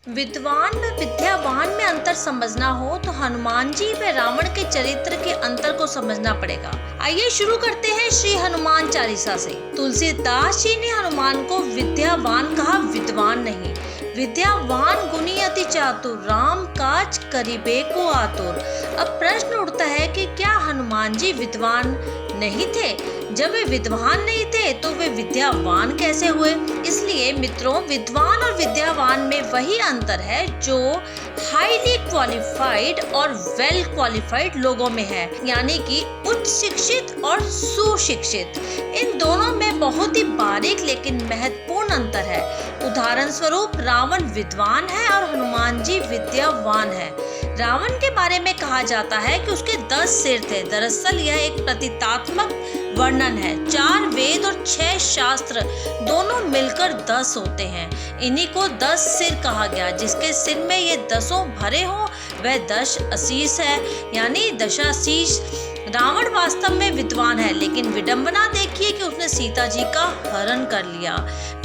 विद्वान व विद्यावान में अंतर समझना हो तो हनुमान जी व रावण के चरित्र के अंतर को समझना पड़ेगा। आइए शुरू करते हैं श्री हनुमान चालीसा से। तुलसीदास जी ने हनुमान को विद्यावान कहा, विद्वान नहीं। विद्यावान गुणी अति चातुर, राम काज करिबे को आतुर। अब प्रश्न उठता है कि क्या हनुमान जी विद्वान नहीं थे? जब वे विद्वान नहीं थे तो वे विद्यावान कैसे हुए? इसलिए मित्रों, विद्वान और विद्यावान में वही अंतर है जो हाईली क्वालिफाइड और वेल क्वालिफाइड लोगों में है, यानी कि उच्च शिक्षित और सुशिक्षित। इन दोनों में बहुत ही बारीक लेकिन महत्वपूर्ण अंतर है। उदाहरण स्वरूप, रावण विद्वान है और हनुमान जी विद्यावान है। रावण के बारे में कहा जाता है कि उसके 10 सिर थे। दरअसल यह एक प्रतीकात्मक वर्णन है। 4 वेद और 6 शास्त्र दोनों मिलकर 10 होते हैं। इन्हीं को 10 सिर कहा गया। जिसके सिर में ये 10 भरे हो वह 10 अशीष है, यानी दशाशीष। रावण वास्तव में विद्वान है, लेकिन विडंबना देखिए कि उसने सीता जी का हरण कर लिया।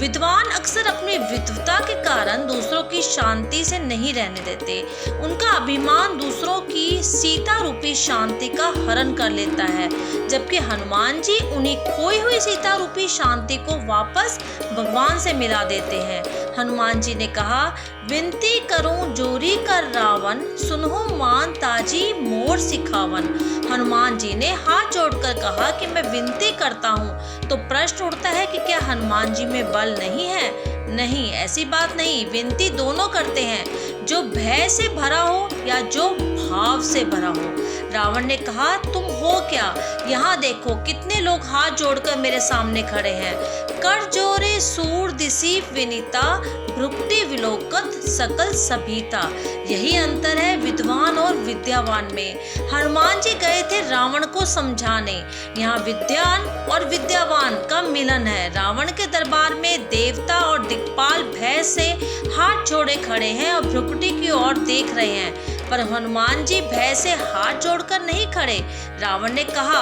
विद्वान अक्सर अपनी विद्वता के कारण दूसरों की शांति से नहीं रहने देते। उनका अभिमान दूसरों की सीता रूपी शांति का हरण कर लेता है, जबकि हनुमान जी उन्हीं खोई हुई सीता रूपी शांति को वापस भगवान से मिला देते हैं। हनुमान जी ने कहा, विनती करूं जोरी कर रावण, सुनहो मान ताजी मोर सिखावन। हनुमान जी ने हाथ जोड़कर कहा कि मैं विनती करता हूँ। तो प्रश्न उठता है कि क्या हनुमान जी में बल नहीं है? नहीं, ऐसी बात नहीं। विनती दोनों करते हैं, जो भय से भरा हो या जो भाव से भरा हो। रावण ने कहा, तुम हो क्या? यहाँ देखो कितने लोग हाथ जोड़कर मेरे सामने खड़े हैं। कर जोरे सूर दिसी विनीता, भ्रुकुटि विलोकत सकल सभीता। यही अंतर है विद्वान और विद्यावान में। हनुमान जी गए थे रावण को समझाने। यहाँ विद्वान और विद्यावान का मिलन है। रावण के दरबार में देवता और दिक्पाल भय से हाथ जोड़े खड़े हैं और भ्रुकुटि की ओर देख रहे हैं, पर हनुमान जी भय से हाथ जोड़कर नहीं खड़े। रावण ने कहा,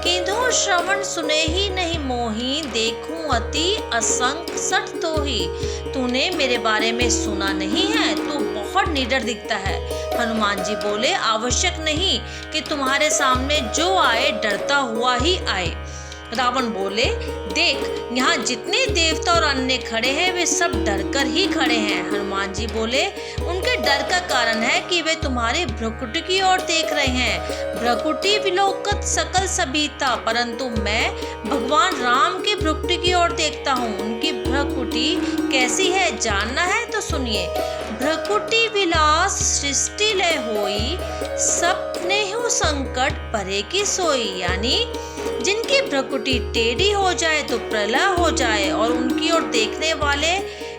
किंधु श्रवण सुने ही नहीं मोही, देखूं अति असंग सठ तो ही। तूने मेरे बारे में सुना नहीं है, तू बहुत निडर दिखता है। हनुमान जी बोले, आवश्यक नहीं कि तुम्हारे सामने जो आए डरता हुआ ही आए। रावण बोले, देख यहाँ जितने देवता और अन्य खड़े हैं वे सब डरकर ही खड़े हैं। हनुमान जी बोले, उनके डर का कारण है कि वे तुम्हारे भ्रुकुटि की ओर देख रहे हैं। भ्रुकुटि विलोकत सकल सभीता, परंतु मैं भगवान राम के भ्रुकुटि की ओर देखता हूँ। उनकी भ्रुकुटि कैसी है जानना है तो सुनिए। भ्रुकुटि विलास सृष्टि लय होई, सपने हो संकट परे की सोई। यानी जिनकी भ्रुकुटि टेढ़ी हो जाए तो प्रलय हो जाए और उनकी ओर देखने वाले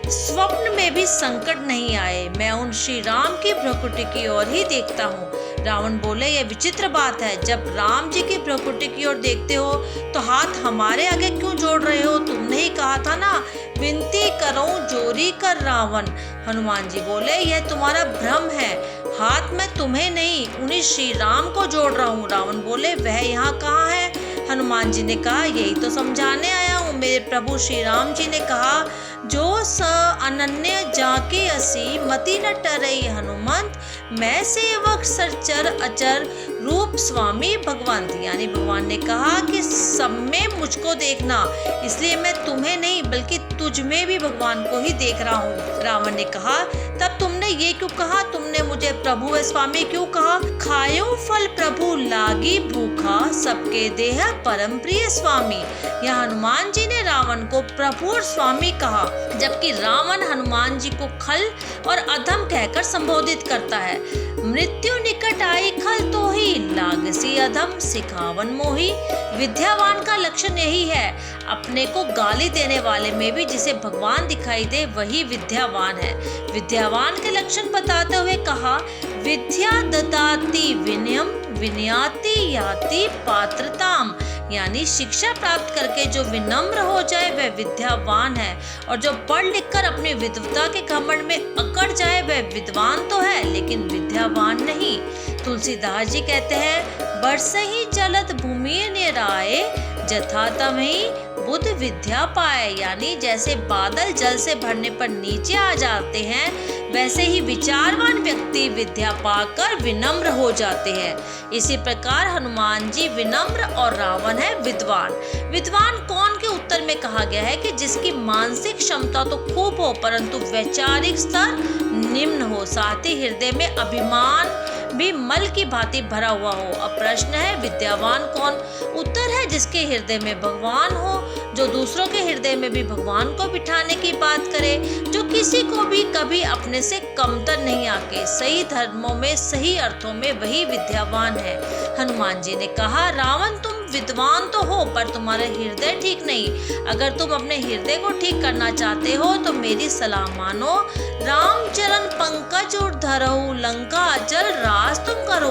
स्वप्न में भी संकट नहीं आए। मैं उन श्री राम की भ्रुकुटि की ओर ही देखता हूँ। रावण बोले, यह विचित्र बात है। जब राम जी की भ्रुकुटि की ओर देखते हो तो हाथ हमारे आगे क्यों जोड़ रहे हो? तुमने ही कहा था ना, विनती करो जोरी कर रावण। हनुमान जी बोले, यह तुम्हारा भ्रम है। हाथ मैं तुम्हें नहीं उन्हीं श्री राम को जोड़ रहा हूँ। रावण बोले, वह यहाँ कहाँ है? हनुमान जी ने कहा, यही तो समझाने आया हूँ। मेरे प्रभु श्री राम जी ने कहा, जो स अनन्य जाके असी, मति न टरई हनुमंत, मैं सेवक सरचर अचर, रूप स्वामी भगवंत। यानी भगवान ने कहा कि सब में मुझको देखना, इसलिए मैं तुम्हें नहीं बल्कि तुझ में भी भगवान को ही देख रहा हूँ। रावण ने कहा, तब तुमने ये क्यों कहा? तुमने मुझे प्रभु व स्वामी क्यों कहा? खायो फल प्रभु लागी भूखा, सबके देह परम प्रिय स्वामी। यह हनुमान जी ने रावण को प्रभु और स्वामी कहा, जबकि रावण हनुमान जी को खल और अधम कहकर संबोधित करता है। मृत्यु निकट आई खल तो ही, लागसी अधम सिखावन मोही। विद्यावान का लक्षण यही है। अपने को गाली देने वाले में भी जिसे भगवान दिखाई दे वही विद्यावान है। विद्यावान के लक्षण बताते हुए कहा, विद्या ददाति विनयम, विनयाति याति पात्रताम। यानी शिक्षा प्राप्त करके जो विनम्र हो जाए वह विद्यावान है, और जो पढ़ लिख कर अपनी विद्वता के घमंड में अकड़ जाए वह विद्वान तो है लेकिन विद्यावान नहीं। तुलसीदास जी कहते हैं, बरसे ही चलत भूमि निराए, जथा तमहि बुद्ध विद्या पाए। यानी जैसे बादल जल से भरने पर नीचे आ जाते हैं, वैसे ही विचारवान व्यक्ति विद्या पाकर विनम्र हो जाते हैं। इसी प्रकार हनुमान जी विनम्र और रावण है विद्वान। विद्वान कौन के उत्तर में कहा गया है कि जिसकी मानसिक क्षमता तो खूब हो परंतु वैचारिक स्तर निम्न हो, साथ ही हृदय में अभिमान भी मल की भांति भरा हुआ हो। अब प्रश्न है विद्यावान कौन? उत्तर है जिसके हृदय में भगवान हो, जो दूसरों के हृदय में भी भगवान को बिठाने की बात करे, जो किसी को भी कभी अपने से कमतर नहीं आके, सही धर्मों में सही अर्थों में वही विद्यावान है। हनुमान जी ने कहा रावण तुम विद्वान तो हो पर तुम्हारा हृदय ठीक नहीं। अगर तुम अपने हृदय को ठीक करना चाहते हो तो मेरी सलाह मानो। राम चरण पंकज और धरहु, लंका अचल राज तुम करो।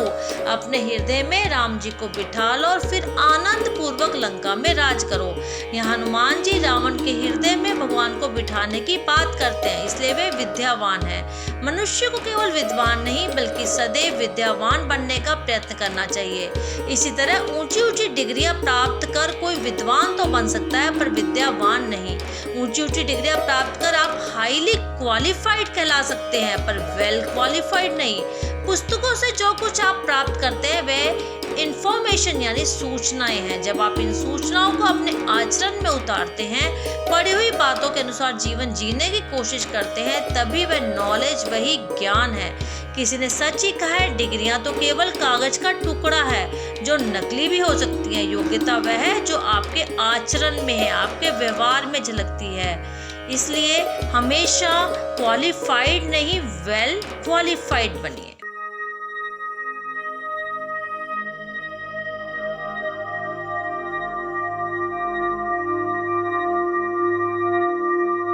अपने हृदय में राम जी को बिठा लो और फिर आनंद पूर्वक लंका में राज करो। यहाँ हनुमान जी रावण के हृदय में भगवान को बिठाने की बात करते हैं, इसलिए वे विद्यावान है। मनुष्य को केवल विद्वान नहीं बल्कि सदैव विद्यावान बनने का प्रयत्न करना चाहिए। इसी तरह ऊंची ऊंची डिग्रियां प्राप्त कर कोई विद्वान तो बन सकता है पर विद्यावान नहीं। ऊंची ऊंची डिग्रियां प्राप्त कर आप हाईली क्वालिफाइड कहला सकते हैं पर वेल क्वालिफाइड नहीं। पुस्तकों से जो कुछ आप प्राप्त करते हैं वे इंफॉर्मेशन यानी सूचनाएं हैं। जब आप इन सूचनाओं को अपने आचरण में उतारते हैं, पढ़ी हुई बातों के अनुसार जीवन जीने की कोशिश करते हैं, तभी वह नॉलेज वही ज्ञान है। किसी ने सच ही कहा है डिग्रियां तो केवल कागज का टुकड़ा है जो नकली भी हो सकती है। योग्यता वह है जो आपके आचरण में है, आपके व्यवहार में झलकती है। इसलिए हमेशा क्वालिफाइड नहीं वेल क्वालिफाइड बनिए।